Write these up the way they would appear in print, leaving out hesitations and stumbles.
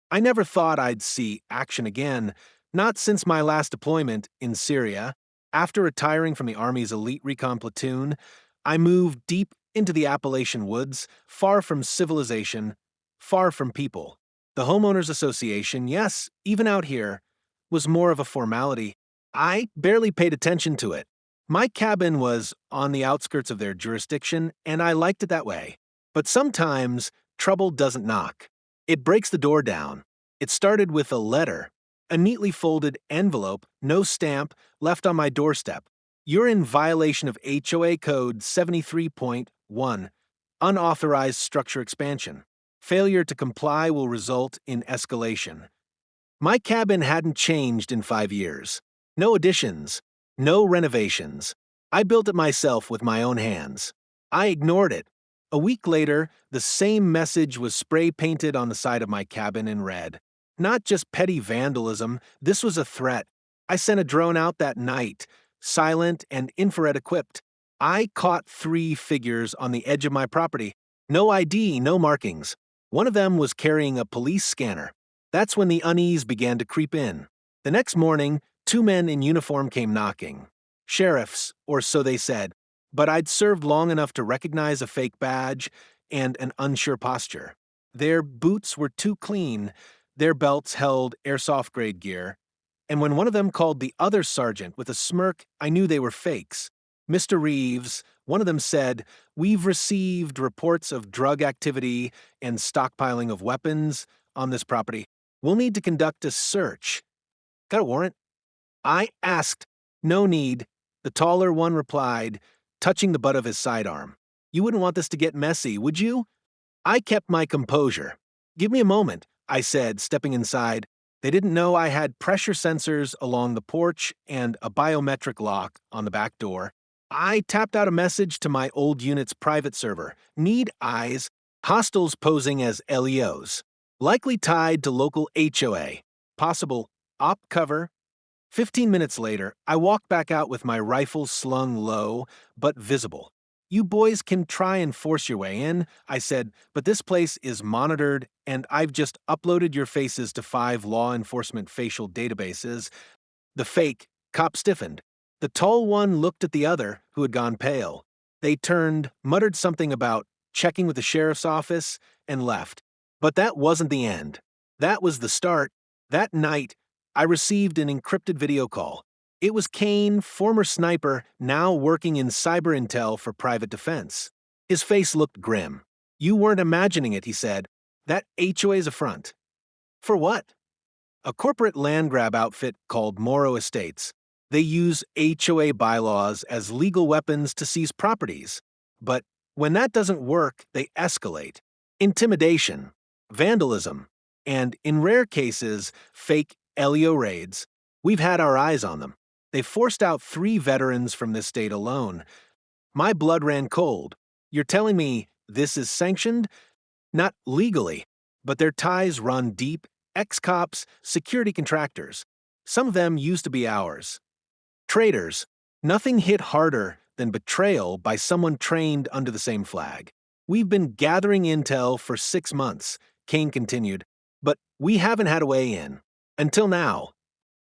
I never thought I'd see action again, not since my last deployment in Syria. After retiring from the Army's elite recon platoon, I moved deep into the Appalachian woods, far from civilization, far from people. The Homeowners Association, yes, even out here, was more of a formality. I barely paid attention to it. My cabin was on the outskirts of their jurisdiction, and I liked it that way. But sometimes, trouble doesn't knock. It breaks the door down. It started with a letter, a neatly folded envelope, no stamp, left on my doorstep. You're in violation of HOA Code 73.1, unauthorized structure expansion. Failure to comply will result in escalation. My cabin hadn't changed in 5 years. No additions, no renovations. I built it myself with my own hands. I ignored it. A week later, the same message was spray painted on the side of my cabin in red. Not just petty vandalism, this was a threat. I sent a drone out that night, silent and infrared equipped. I caught 3 figures on the edge of my property. No ID, no markings. One of them was carrying a police scanner. That's when the unease began to creep in. The next morning, 2 men in uniform came knocking. Sheriffs, or so they said, but I'd served long enough to recognize a fake badge and an unsure posture. Their boots were too clean, their belts held airsoft-grade gear, and when one of them called the other sergeant with a smirk, I knew they were fakes. Mr. Reeves, one of them said, "We've received reports of drug activity and stockpiling of weapons on this property. We'll need to conduct a search." Got a warrant? I asked. No need. The taller one replied, touching the butt of his sidearm. You wouldn't want this to get messy, would you? I kept my composure. Give me a moment, I said, stepping inside. They didn't know I had pressure sensors along the porch and a biometric lock on the back door. I tapped out a message to my old unit's private server. Need eyes. Hostiles posing as LEOs. Likely tied to local HOA. Possible op cover. 15 minutes later, I walked back out with my rifle slung low, but visible. You boys can try and force your way in, I said, but this place is monitored, and I've just uploaded your faces to 5 law enforcement facial databases. The fake cop stiffened. The tall one looked at the other, who had gone pale. They turned, muttered something about checking with the sheriff's office, and left. But that wasn't the end. That was the start. That night, I received an encrypted video call. It was Kane, former sniper, now working in cyber intel for private defense. His face looked grim. You weren't imagining it, he said. That HOA's a front. For what? A corporate land grab outfit called Morrow Estates. They use HOA bylaws as legal weapons to seize properties. But when that doesn't work, they escalate. Intimidation, vandalism, and, in rare cases, fake LEO raids. We've had our eyes on them. They forced out 3 veterans from this state alone. My blood ran cold. You're telling me this is sanctioned? Not legally, but their ties run deep. Ex-cops, security contractors. Some of them used to be ours. Traitors. Nothing hit harder than betrayal by someone trained under the same flag. We've been gathering intel for 6 months, Kane continued, but we haven't had a way in. Until now.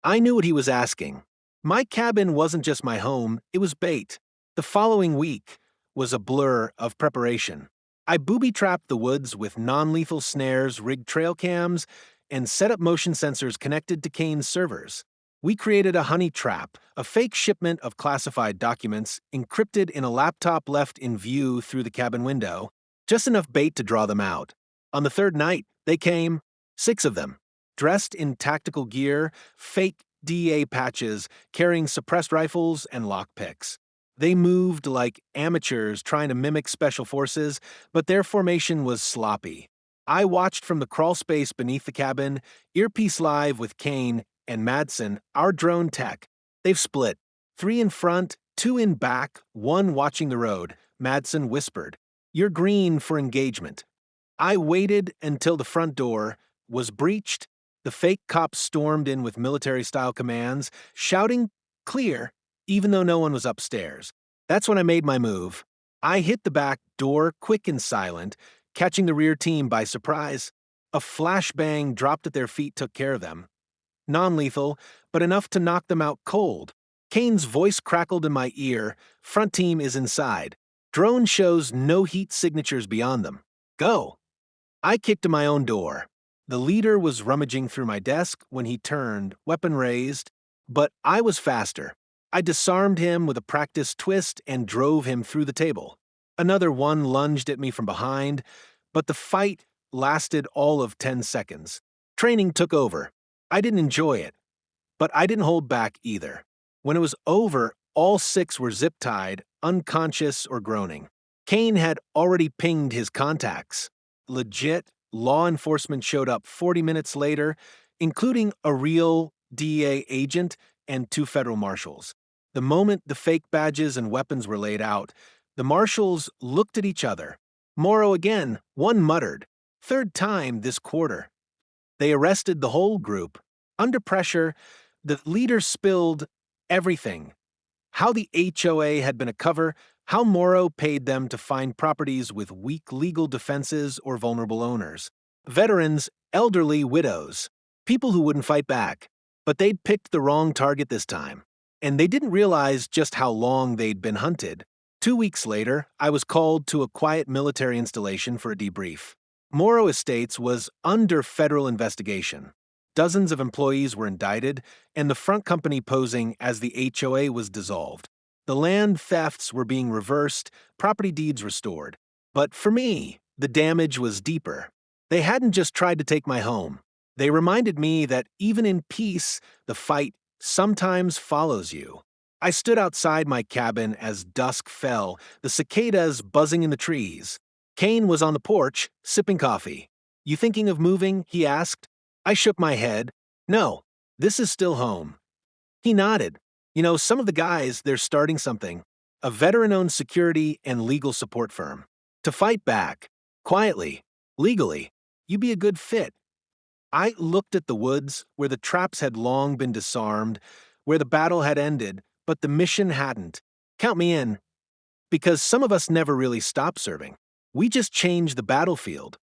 I knew what he was asking. My cabin wasn't just my home, it was bait. The following week was a blur of preparation. I booby-trapped the woods with non-lethal snares, rigged trail cams, and set up motion sensors connected to Kane's servers. We created a honey trap, a fake shipment of classified documents encrypted in a laptop left in view through the cabin window, just enough bait to draw them out. On the 3rd night, they came, 6 of them. Dressed in tactical gear, fake DA patches, carrying suppressed rifles and lockpicks. They moved like amateurs trying to mimic special forces, but their formation was sloppy. I watched from the crawl space beneath the cabin, earpiece live with Kane and Madsen, our drone tech. They've split. 3 in front, 2 in back, 1 watching the road. Madsen whispered, "You're green for engagement." I waited until the front door was breached. The fake cops stormed in with military-style commands, shouting clear, even though no one was upstairs. That's when I made my move. I hit the back door quick and silent, catching the rear team by surprise. A flashbang dropped at their feet took care of them. Non-lethal, but enough to knock them out cold. Kane's voice crackled in my ear. Front team is inside. Drone shows no heat signatures beyond them. Go. I kicked to my own door. The leader was rummaging through my desk when he turned, weapon raised, but I was faster. I disarmed him with a practiced twist and drove him through the table. Another one lunged at me from behind, but the fight lasted all of 10 seconds. Training took over. I didn't enjoy it, but I didn't hold back either. When it was over, all 6 were zip-tied, unconscious or groaning. Kane had already pinged his contacts. Legit, law enforcement showed up 40 minutes later, including a real DEA agent and 2 federal marshals. The moment the fake badges and weapons were laid out, the marshals looked at each other. Morrow again, one muttered, "Third time this quarter." They arrested the whole group. Under pressure, the leader spilled everything. How the HOA had been a cover, how Morrow paid them to find properties with weak legal defenses or vulnerable owners. Veterans, elderly widows, people who wouldn't fight back. But they'd picked the wrong target this time. And they didn't realize just how long they'd been hunted. 2 weeks later, I was called to a quiet military installation for a debrief. Morrow Estates was under federal investigation. Dozens of employees were indicted, and the front company posing as the HOA was dissolved. The land thefts were being reversed, property deeds restored. But for me, the damage was deeper. They hadn't just tried to take my home. They reminded me that even in peace, the fight sometimes follows you. I stood outside my cabin as dusk fell, the cicadas buzzing in the trees. Kane was on the porch, sipping coffee. "You thinking of moving?" he asked. I shook my head. "No, this is still home." He nodded. "You know, some of the guys, they're starting something. A veteran-owned security and legal support firm. To fight back. Quietly. Legally. You'd be a good fit." I looked at the woods, where the traps had long been disarmed, where the battle had ended, but the mission hadn't. Count me in. Because some of us never really stopped serving. We just changed the battlefield.